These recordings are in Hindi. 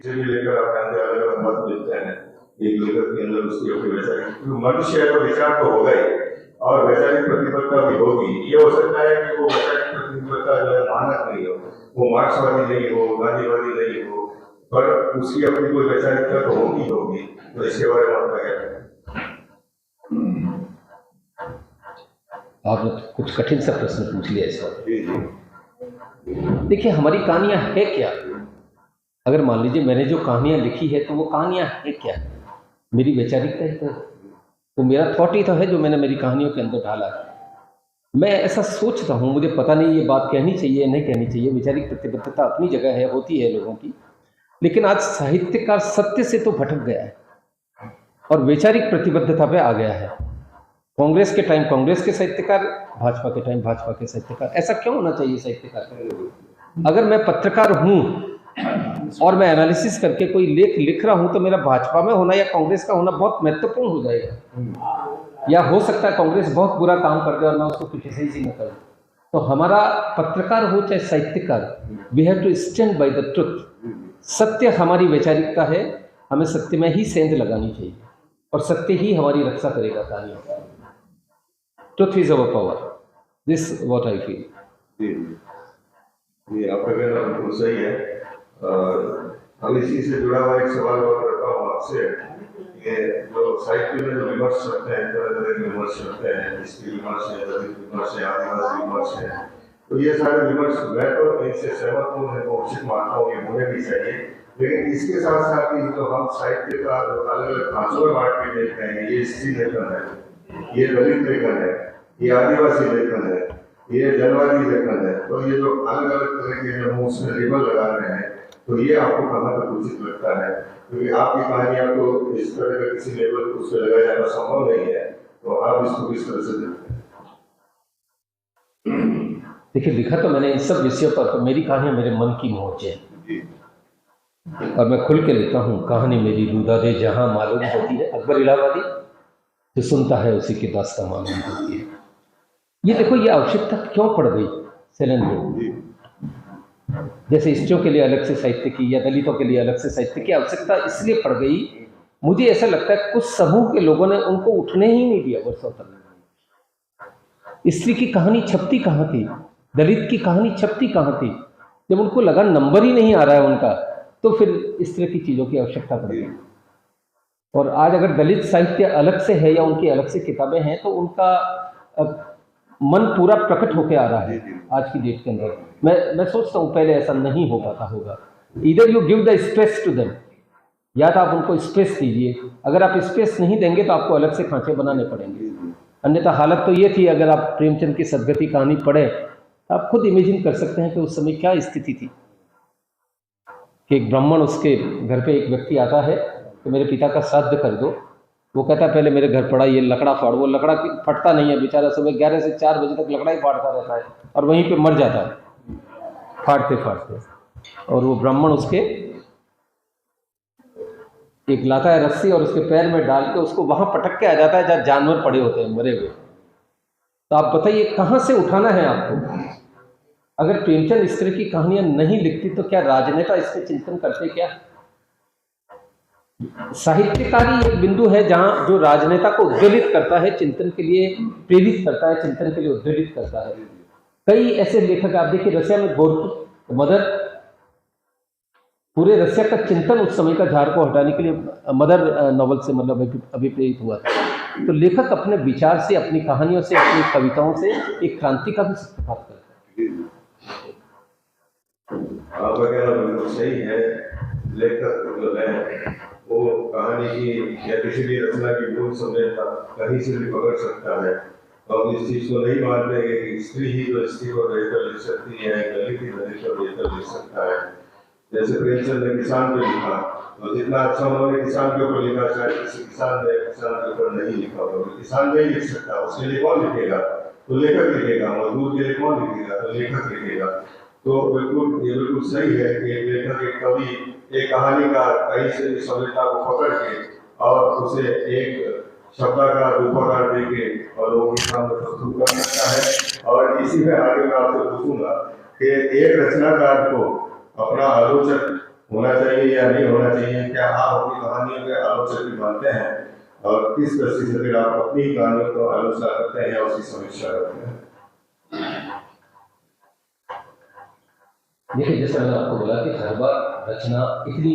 से भी लेकर अपने अंदर अलग अलग मत मिलते हैं, एक लेकर के अंदर उसकी अपनी वैचारिक मनुष्य का विचार तो होगा ही और वैचारिक प्रतिबद्धता भी होगी। ये हो सकता है कि वो वैचारिक प्रतिबद्धता जो है मानक नहीं हो, वो मार्क्सवादी नहीं हो, गांधीवादी नहीं हो, पर उसकी अपनी कोई वैचारिकता तो होगी। तो इसके बारे में आपका क्या है? आपने कुछ कठिन सा प्रश्न पूछ लिया इस वक्त। देखिए, हमारी कहानियां है क्या? अगर मान लीजिए मैंने जो कहानियां लिखी है तो वो कहानियां है क्या? मेरी वैचारिकता ही तो, वो मेरा थॉट ही तो है जो मैंने मेरी कहानियों के अंदर डाला है। मैं ऐसा सोचता हूँ, मुझे पता नहीं ये बात कहनी चाहिए नहीं कहनी चाहिए। वैचारिक प्रतिबद्धता अपनी जगह है, होती है लोगों की, लेकिन आज साहित्यकार सत्य से तो भटक गया है और वैचारिक प्रतिबद्धता पे आ गया है। कांग्रेस के टाइम कांग्रेस के साहित्यकार, भाजपा के टाइम भाजपा के साहित्यकार। ऐसा क्यों होना चाहिए साहित्यकार? अगर मैं पत्रकार हूं और मैं एनालिसिस करके कोई लेख लिख रहा हूं तो मेरा भाजपा में होना या कांग्रेस का होना बहुत महत्वपूर्ण हो जाएगा। या हो सकता है कांग्रेस बहुत बुरा काम कर दे और मैं उसको क्रिटिसाइज ही न करूं। तो हमारा पत्रकार हो चाहे साहित्यकार, we have to stand by the truth. सत्य हमारी वैचारिकता है, हमें सत्य में ही सेंध लगानी चाहिए और सत्य ही हमारी रक्षा करेगा कहानियों का। Truth is our power, this what I feel. ये आपका कहना बिल्कुल सही है। हम इसी से जुड़ा हुआ एक सवाल और करता हूँ आपसे। ये जो साहित्य में जो विमर्श करते हैं, तरह तरह के विमर्श करते हैं, स्त्री विमर्श है, दलित विमर्श है, आदिवासी विमर्श है, तो ये सारे विमर्श मैं तो इनसे सहमत हूँ, इनको उचित मानता हूँ, ये होने भी चाहिए। लेकिन इसके साथ साथ ही जो हम साहित्य का अलग अलग खांचों में बांट के देखते हैं, ये स्त्री लेखन है, ये दलित लेखन है, ये आदिवासी लेखन है, ये जनवादी लेखन है, तो ये जो अलग अलग तरह के जो हम उसमें लेबल लगा रहे हैं, तो ये आपको कहाँ तक उचित लगता है? क्योंकि आपकी कहानियां तो इस तरह का किसी लेवल पर उससे लगाया जाना संभव नहीं है, तो आप इसको किस तरह से देखते हैं? देखिए, लिखा तो मैंने इन सब विषयों पर, तो मेरी कहानियां मेरे मन की मोच है और मैं खुल के लेता हूँ। कहानी मेरी रूदा दे जहां मालूम होती है, अकबर इलाहाबादी, जो सुनता है उसी की दास्तां मालूम होती है। ये देखो, ये आवश्यकता क्यों पड़ गई शैलेंद्र को? जैसे स्त्रियों के लिए अलग से साहित्य की या दलितों के लिए अलग से साहित्य की आवश्यकता इसलिए पड़ गई, मुझे ऐसा लगता है कुछ समूह के लोगों ने उनको उठने ही नहीं दिया वर्षों तक। स्त्री की कहानी छपती कहाँ थी, दलित की कहानी छपती कहाँ थी? जब उनको लगा नंबर ही नहीं आ रहा है उनका, तो फिर इस तरह की चीज़ों की आवश्यकता पड़ गई। और आज अगर दलित साहित्य अलग से है या उनकी अलग से किताबें हैं, तो उनका मन पूरा प्रकट होकर आ रहा है आज की डेट के अंदर। मैं सोचता हूँ पहले ऐसा नहीं हो पाता होगा। इधर you give the space to them, या तो आप उनको स्पेस दीजिए। अगर आप स्पेस नहीं देंगे तो आपको अलग से खांचे बनाने पड़ेंगे। अन्यथा हालत तो ये थी, अगर आप प्रेमचंद की सदगति कहानी पढ़े तो आप खुद इमेजिन कर सकते हैं कि उस समय क्या स्थिति थी कि एक ब्राह्मण, उसके घर पे एक व्यक्ति आता है कि मेरे पिता का श्राद्ध कर दो। वो कहता है पहले मेरे घर पड़ा ये लकड़ा फाड़। वो लकड़ा फटता नहीं है, बेचारा सुबह 11 से 4 बजे तक लकड़ा ही फाड़ता रहता है और वहीं पे मर जाता है फाड़ते फाड़ते। और वो ब्राह्मण उसके एक लाता है रस्सी और उसके पैर में डाल के उसको वहां पटक के आ जाता है जहाँ जानवर पड़े होते हैं मरे हुए। तो आप बताइए कहाँ से उठाना है आपको? अगर प्रेमचंद इस तरह की कहानियां नहीं लिखती तो क्या राजनेता इस पर चिंतन करते? क्या साहित्यकारी एक बिंदु है जहां जो राजनेता को उद्वेलित करता है, चिंतन के लिए प्रेरित करता है, चिंतन के लिए उद्वेलित करता है। कई ऐसे लेखक आप देखिए, रशिया में गोरकी मदर, पूरे रशिया का चिंतन उस समय का झाड़ को हटाने के लिए मदर नॉवल से मतलब अभिप्रेरित हुआ था। तो लेखक अपने विचार से, अपनी कहानियों से, अपनी कविताओं से एक क्रांति का भी सूत्रपात करता है। आपका कहना बिल्कुल सही है। लेखक जो है वो कहानी की या किसी भी रचना की मूल संवेदना कहीं से भी पकड़ सकता है। और इस चीज को नहीं मानते कि स्त्री ही तो स्त्री को बेहतर लिख सकती है, दलित ही दलित को बेहतर लिख सकता है। जैसे प्रेमचंद ने किसान पे लिखा, तो जितना अच्छा उन्होंने किसान के ऊपर लिखा, शायद किसी किसान ने किसान के ऊपर नहीं लिखा होगा। किसान नहीं लिख सकता, उसके लिए कौन लिखेगा? तो लेखक लिखेगा। मजदूर के लिए कौन लिखेगा? तो लेखक लिखेगा। तो बिल्कुल ये बिल्कुल सही है कि लेखक, एक कवि, एक कहानीकार कहीं से भी संवेदना को पकड़ के और उसे एक शब्दाकार रूपाकार दे के और लोगों के सामने प्रस्तुत कर सकता है। और इसी में आगे मैं आपसे पूछूंगा कि एक रचनाकार को अपना आलोचक होना चाहिए या नहीं होना चाहिए? क्या आप अपनी कहानियों के आलोचक भी मानते हैं? और किस दृष्टि से फिर आप अपनी कहानियों को आलोचना करते हैं या उसकी समीक्षा करते हैं? देखिए, जैसे मैंने आपको बोला कि हर बार रचना इतनी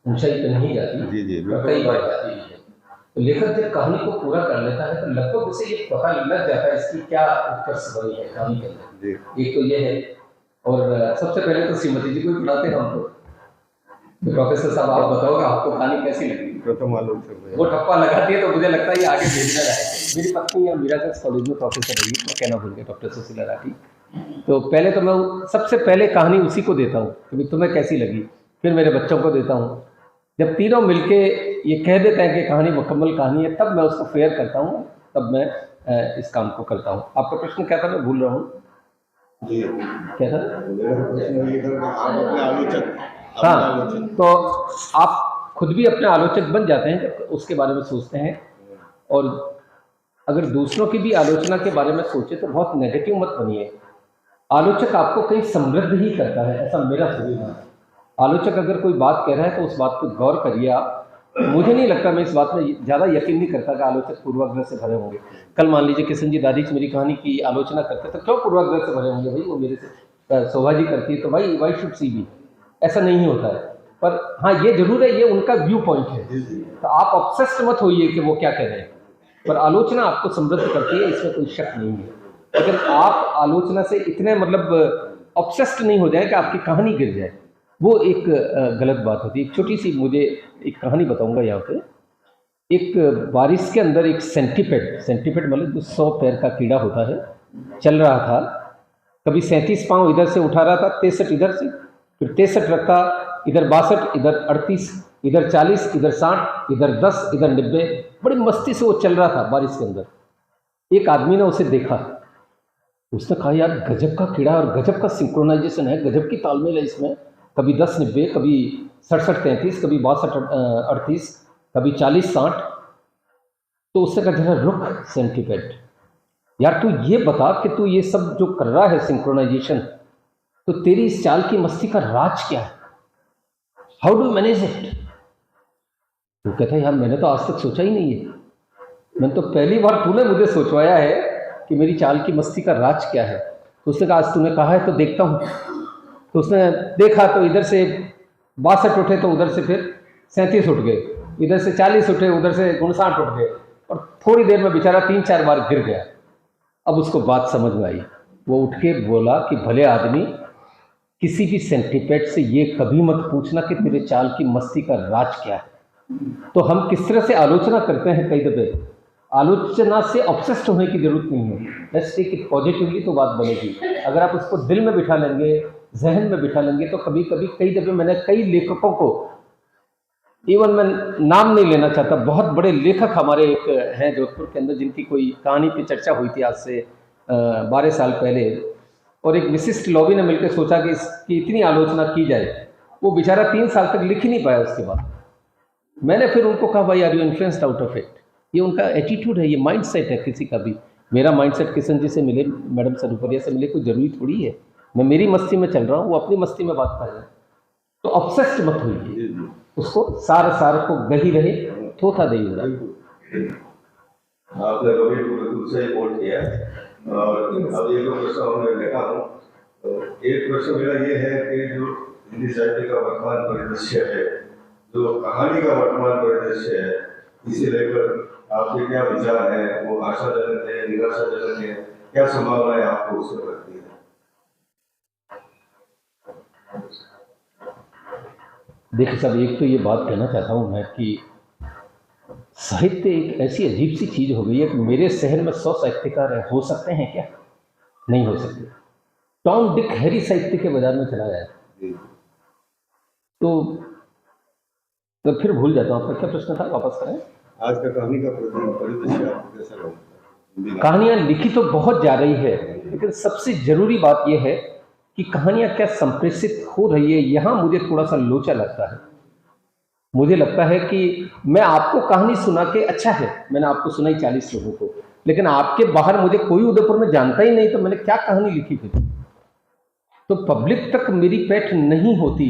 ऊंचाई पर नहीं जाती, जी, और कई बार जाती भी है। तो लेखक जब कहानी को पूरा कर लेता है तो लगभग उसे ये पता लग जाता है इसकी क्या उत्कर्ष बनी है कहानी के अंदर। एक तो ये है, और सबसे पहले तो श्रीमती जी को ही बुलाते हैं हम तो प्रोफेसर साहब आप बताओगे आपको कहानी कैसी लगी? प्रथम आलोचक वो ठप्पा लगाती है तो मुझे लगता है ये आगे भेजना रहेगा। मेरी पत्नी मीरागंज कॉलेज में प्रोफेसर रही, मैं कहना भूल गया, डॉक्टर सुशीला राठी। तो पहले तो मैं सबसे पहले कहानी उसी को देता हूँ कि तुम्हें कैसी लगी, फिर मेरे बच्चों को देता हूँ। जब तीनों मिलके ये कह देते हैं कि कहानी मुकम्मल कहानी है, तब मैं उसको फेयर करता हूँ, तब मैं इस काम को करता हूँ। आपका प्रश्न क्या था? मैं भूल रहा हूँ। जी, क्या था? आप अपने आलोचक। हाँ, तो आप खुद भी अपने आलोचक बन जाते हैं जब उसके बारे में सोचते हैं, और अगर दूसरों की भी आलोचना के बारे में सोचे तो बहुत नेगेटिव मत बनिए। आलोचक आपको कहीं समृद्ध ही करता है, ऐसा मेरा सोचना है। आलोचक अगर कोई बात कह रहा है तो उस बात पर गौर करिए आप। मुझे नहीं लगता, मैं इस बात में ज़्यादा यकीन नहीं करता कि आलोचक पूर्वाग्रह से भरे होंगे। कल मान लीजिए किशन जी दादीच मेरी कहानी की आलोचना करते तो क्यों पूर्वाग्रह से भरे होंगे? भाई वो मेरे से शोभा जी करती है तो भाई वाई शुड सी बी, ऐसा नहीं होता है। पर हाँ, ये जरूर है, ये उनका व्यू पॉइंट है, तो आप ऑब्सेस्ड मत होइए कि वो क्या कह रहे हैं। पर आलोचना आपको समृद्ध करती है, इसमें कोई शक नहीं है। लेकिन आप आलोचना से इतने मतलब ऑब्सेस्ड नहीं हो जाए कि आपकी कहानी गिर जाए, वो एक गलत बात होती है। एक छोटी सी मुझे एक कहानी बताऊंगा यहाँ पे। एक बारिश के अंदर एक सेंटीपेड मतलब जो 100 पैर का कीड़ा होता है, चल रहा था। कभी 37 पाँव इधर से उठा रहा था, 63 इधर से, फिर 63 रखता, इधर 62, इधर 38, इधर 40, इधर 60, इधर 10, इधर 90। बड़ी मस्ती से वो चल रहा था बारिश के अंदर। एक आदमी ने उसे देखा, उसने कहा यार गजब का कीड़ा और गजब का सिंक्रोनाइजेशन है, गजब की तालमेल है इसमें। कभी 10-90, कभी 67-33, कभी 62-38, कभी 40-60। तो उसने कहा जरा रुक सेंटीपेड, यार तू ये बता कि तू ये सब जो कर रहा है सिंक्रोनाइजेशन, तो तेरी इस चाल की मस्ती का राज क्या है? How do manage it? वो कहता है यार मैंने तो आज तक सोचा ही नहीं है, मैंने तो पहली बार तूने मुझे सोचवाया है कि मेरी चाल की मस्ती का राज क्या है। तो उसने कहा आज तूने कहा है तो देखता हूँ। तो उसने देखा तो इधर से 62 उठे तो उधर से फिर 37 उठ गए, इधर से 40 उठे, उधर से 59 उठ गए, और थोड़ी देर में बेचारा 3-4 बार गिर गया। अब उसको बात समझ में आई, वो उठ के बोला कि भले आदमी, किसी भी सेंटीपेड से ये कभी मत पूछना कि तेरे चाल की मस्ती का राज क्या है। तो हम किस तरह से आलोचना करते हैं, कई दफे आलोचना से ऑब्सेस्ड होने की जरूरत नहीं है। लेट्स टेक इट पॉजिटिवली, तो बात बनेगी। अगर आप उसको दिल में बिठा लेंगे, जहन में बिठा लेंगे, तो कभी कभी कई दफे मैंने कई लेखकों को, इवन मैं नाम नहीं लेना चाहता, बहुत बड़े लेखक हमारे एक हैं जोधपुर के अंदर, जिनकी कोई कहानी पे चर्चा हुई थी आज से 12 साल पहले, और एक विशिष्ट लॉबी ने मिलकर सोचा कि इसकी इतनी आलोचना की जाए। वो बेचारा 3 साल तक लिख ही नहीं पाया। उसके बाद मैंने फिर उनको कहा भाई are you influenced out of it? ये उनका एटीट्यूड है, ये माइंड सेट है किसी का भी। मेरा माइंड सेट किशन जी से मिले, मैडम सरूपरिया से मिले, कोई जरूरी थोड़ी है। मैं मेरी मस्ती में चल रहा हूँ, वो अपनी मस्ती में बात कर रहे हैं। तो ऑब्सेस्ड मत होइए, उसको सार को गही रहे, थोथा दे आपने अभी बिल्कुल सही बोल किया। और अब ये जो प्रश्न मैं लिखा हूँ, तो एक प्रश्न मेरा ये है कि जो हिंदी साहित्य का वर्तमान परिदृश्य है, जो कहानी का वर्तमान परिदृश्य है, इसे लेकर आपके क्या विचार है? वो आशाजनक है, निराशाजनक है? क्या संभावनाएं आपको उसमें लगती है? देखिए साहब, एक तो ये बात कहना चाहता हूँ मैं कि साहित्य एक ऐसी अजीब सी चीज़ हो गई है कि मेरे शहर में 100 साहित्यकार हो सकते हैं क्या? नहीं हो सकते। टॉम डिक हैरी साहित्य के बाजार में चला गया, तो फिर भूल जाता हूँ। आपका क्या प्रश्न था, वापस करें। आज का कहानी का परिदृश्य आपको कैसा लगता है? कहानियाँ लिखी तो बहुत जा रही है, लेकिन सबसे जरूरी बात यह है कि कहानियाँ क्या संप्रेषित हो रही है, यहाँ मुझे थोड़ा सा लोचा लगता है। मुझे लगता है कि मैं आपको कहानी सुना के, अच्छा है मैंने आपको सुनाई 40 लोगों को, लेकिन आपके बाहर मुझे कोई उदयपुर में जानता ही नहीं, तो मैंने क्या कहानी लिखी फिर? तो पब्लिक तक मेरी पैठ नहीं होती।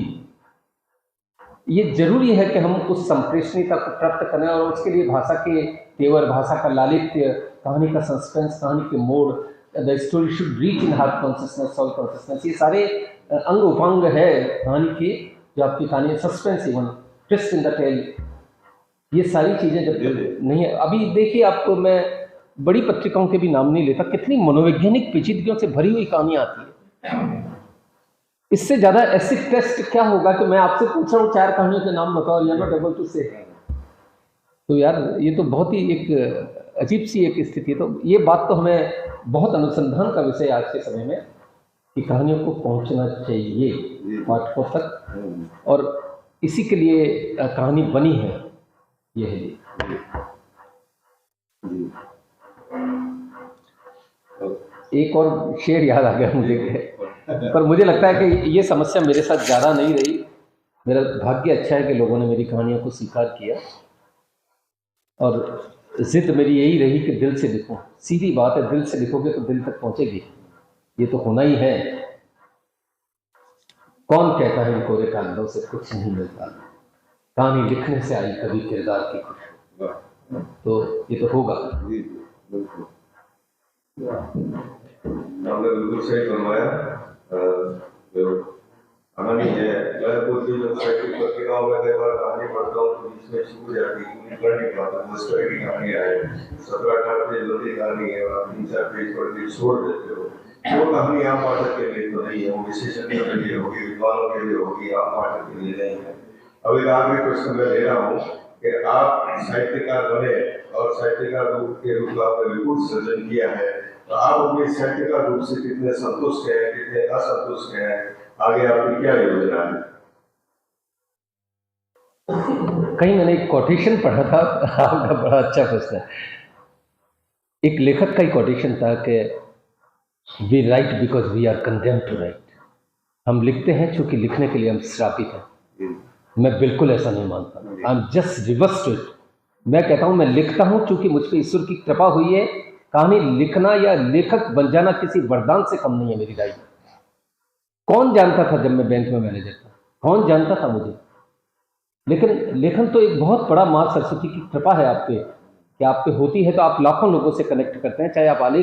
ये जरूरी है कि हम उस संप्रेषणीयता को प्राप्त करें, और उसके लिए भाषा के तेवर, भाषा का लालित्य, कहानी का सस्पेंस, कहानी के मोड़, the story should reach in heart consciousness, soul consciousness, ये सारे अंग उपांग है कहानी की, जो आपकी कहानी suspense, even twist in the tale, ये सारी चीज़ें जब नहीं है। अभी देखिए, आपको मैं बड़ी पत्रिकाओं के भी नाम नहीं लेता, कितनी मनोवैज्ञानिक पेचीदगियों से भरी हुई कहानियाँ आती है। इससे ज़्यादा एसिड टेस्ट क्या होगा कि मैं आपसे पूछ रहा हूँ 4 कहानियों के नाम बताओ, या नॉट एबल टू से। तो यार ये तो बहुत ही एक अजीब सी एक स्थिति है। तो ये बात तो हमें बहुत अनुसंधान का विषय आज के समय में, कि कहानियों को पहुंचना चाहिए पाठकों तक, और इसी के लिए कहानी बनी है। ये है जी। एक और शेर याद आ गया मुझे, पर मुझे लगता है कि ये समस्या मेरे साथ ज़्यादा नहीं रही। मेरा भाग्य अच्छा है कि लोगों ने मेरी कहानियों को स्वीकार किया, और जिद मेरी यही रही कि दिल से लिखूं। सीधी बात है, दिल से लिखोगे तो दिल तक पहुंचेगी, ये तो होना ही है। कौन कहता है इन कोरे कागजों से कुछ नहीं मिलता, कहानी लिखने से आई कभी किरदार की खुशबू, तो ये तो होगा। आपने बिल्कुल सही फरमाया। जो कहानी है, मैं खुद भी जब साहित्यिक पत्रिकाओं में कई बार कहानी पढ़ता हूँ तो इसमें छूट जाती है, पूरी पढ़ नहीं पाता। उस तरह की कहानियाँ हैं, 17-18 पेज लंबी कहानी है, और आप 3-4 पेज पढ़ के छोड़ देते हो। वो कहानी आम पाठक के लिए तो नहीं है, वो विशेषज्ञों के लिए होगी, विद्वानों के लिए होगी, आम पाठक के लिए नहीं है। अब एक आखिरी प्रश्न मैं ले रहा हूँ कि आप साहित्यकार बने, और साहित्यकार रूप के रूप में आपने बिल्कुल सृजन किया है, तो आप अपने साहित्यकार रूप से कितने संतुष्ट हैं, कितने असंतुष्ट हैं, आगे आपकी क्या योजना है? कहीं मैंने एक कोटेशन पढ़ा था, आपका बड़ा अच्छा प्रश्न है। एक लेखक का ही कोटेशन था कि we write because we are condemned to write. हम लिखते हैं क्योंकि लिखने के लिए हम श्रापित हैं। मैं बिल्कुल ऐसा नहीं मानता, I am just reverse to it. मैं कहता हूं मैं लिखता हूं क्योंकि मुझ पर ईश्वर की कृपा हुई है। कहानी लिखना या लेखक बन जाना किसी वरदान से कम नहीं है मेरी राय में। कौन जानता था जब मैं बैंक में मैनेजर था, कौन जानता था मुझे? लेकिन लेखन तो एक बहुत बड़ा माँ सरस्वती की कृपा है आप पे, कि आप पे होती है तो आप लाखों लोगों से कनेक्ट करते हैं, चाहे आप आले